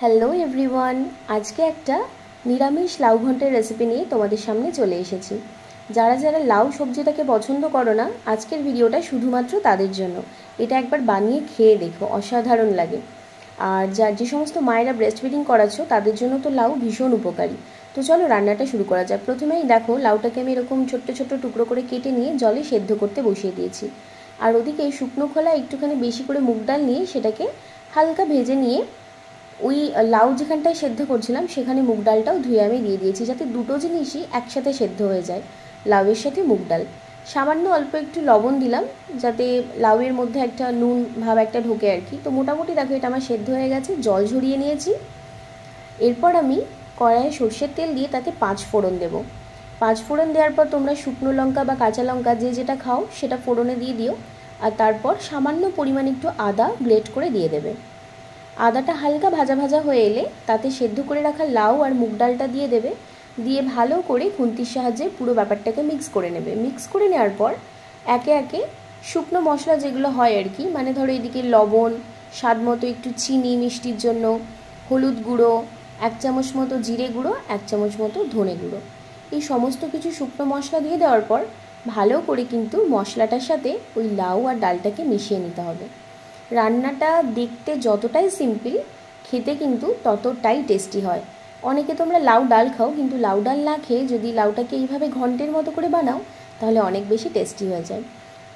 Hello everyone, আজকে একটা নিরামিষ লাউ ঘন্টের রেসিপি নিয়ে তোমাদের সামনে চলে এসেছি। যারা যারা লাউ সবজিটাকে পছন্দ করো না, আজকের ভিডিওটা শুধুমাত্র তাদের জন্য। এটা একবার বানিয়ে খেয়ে দেখো, অসাধারণ লাগে। আর যে সমস্ত মায়েরা ব্রেস্ট ফিডিং করাচ্ছো তাদের জন্য তো লাউ ভীষণ উপকারী। তো চলো রান্নাটা শুরু করা যাক। প্রথমেই দেখো, লাউটাকে আমি এরকম ছোট্ট ছোট্ট টুকরো করে কেটে নিয়ে জলে সেদ্ধ করতে বসিয়ে দিয়েছি। আর ওদিকে শুকনো খোলা একটুখানি বেশি করে মুগ ডাল নিয়ে সেটাকে হালকা ভেজে নিয়ে ওই লাউ যেখানটায় সেদ্ধ করছিলাম সেখানে মুগ ডালটাও ধুয়ে আমি দিয়ে দিয়েছি, যাতে দুটো জিনিসই একসাথে সেদ্ধ হয়ে যায়, লাউয়ের সাথে মুগ ডাল। সামান্য অল্প একটু লবণ দিলাম যাতে লাউয়ের মধ্যে একটা নুন ভাব একটা ঢোকে আর কি। তো মোটামুটি দেখো এটা আমার সেদ্ধ হয়ে গেছে, জল ঝরিয়ে নিয়েছি। এরপর আমি কড়াইয়ে সর্ষের তেল দিয়ে তাতে 5 ফোড়ন দেবো। 5 ফোড়ন দেওয়ার পর তোমরা শুকনো লঙ্কা বা কাঁচা লঙ্কা যে যেটা খাও সেটা ফোড়নে দিয়ে দিও। আর তারপর সামান্য পরিমাণে একটু আদা গ্রেট করে দিয়ে দেবে। আদাটা হালকা ভাজা ভাজা হয়ে এলে তাতে সেদ্ধ করে রাখা লাউ আর মুগ ডালটা দিয়ে দেবে। দিয়ে ভালো করে খুন্তির সাহায্যে পুরো ব্যাপারটাকে মিক্স করে নেবে। মিক্স করে নেওয়ার পর একে একে শুকনো মশলা যেগুলো হয় আর কি, মানে ধরো এদিকে লবণ, স্বাদ মতো একটু চিনি মিষ্টির জন্য, হলুদ গুঁড়ো 1 চামচ মতো, জিরে গুঁড়ো 1 চামচ মতো, ধনে গুঁড়ো, এই সমস্ত কিছু শুকনো মশলা দিয়ে দেওয়ার পর ভালো করে কিন্তু মশলাটার সাথে ওই লাউ আর ডালটাকে মিশিয়ে নিতে হবে। রান্নাটা দেখতে যতটাই সিম্পল, খেতে কিন্তু ততটাই টেস্টি হয়। অনেকে তোমরা লাউ ডাল খাও, কিন্তু লাউ ডাল না খেয়ে যদি লাউটাকে এইভাবে ঘন্টের মতো করে বানাও তাহলে অনেক বেশি টেস্টি হয়ে যায়।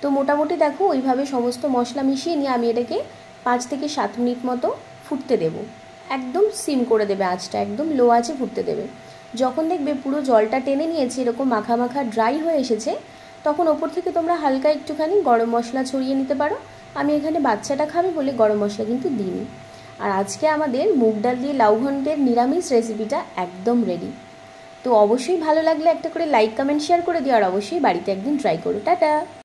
তো মোটামুটি দেখো ওইভাবে সমস্ত মশলা মিশিয়ে নিয়ে আমি এটাকে 5 থেকে 7 মিনিট মতো ফুটতে দেব। একদম সিম করে দেবে আঁচটা, একদম লো আঁচে ফুটতে দেবে। যখন দেখবে পুরো জলটা টেনে নিয়েছে, এরকম মাখা মাখা ড্রাই হয়ে এসেছে, তখন ওপর থেকে তোমরা হালকা একটুখানি গরম মশলা ছড়িয়ে নিতে পারো। আমি এখানে বাচ্চাটা খাবে বলে গরম মশলা কিন্তু দিইনি। আর আজকে আমাদের মুগ ডাল দিয়ে লাউ ঘন্টের নিরামিষ রেসিপিটা একদম রেডি। তো অবশ্যই ভালো লাগলে একটা করে লাইক কমেন্ট শেয়ার করে দিও, আর অবশ্যই বাড়িতে একদিন ট্রাই করো। টাটা।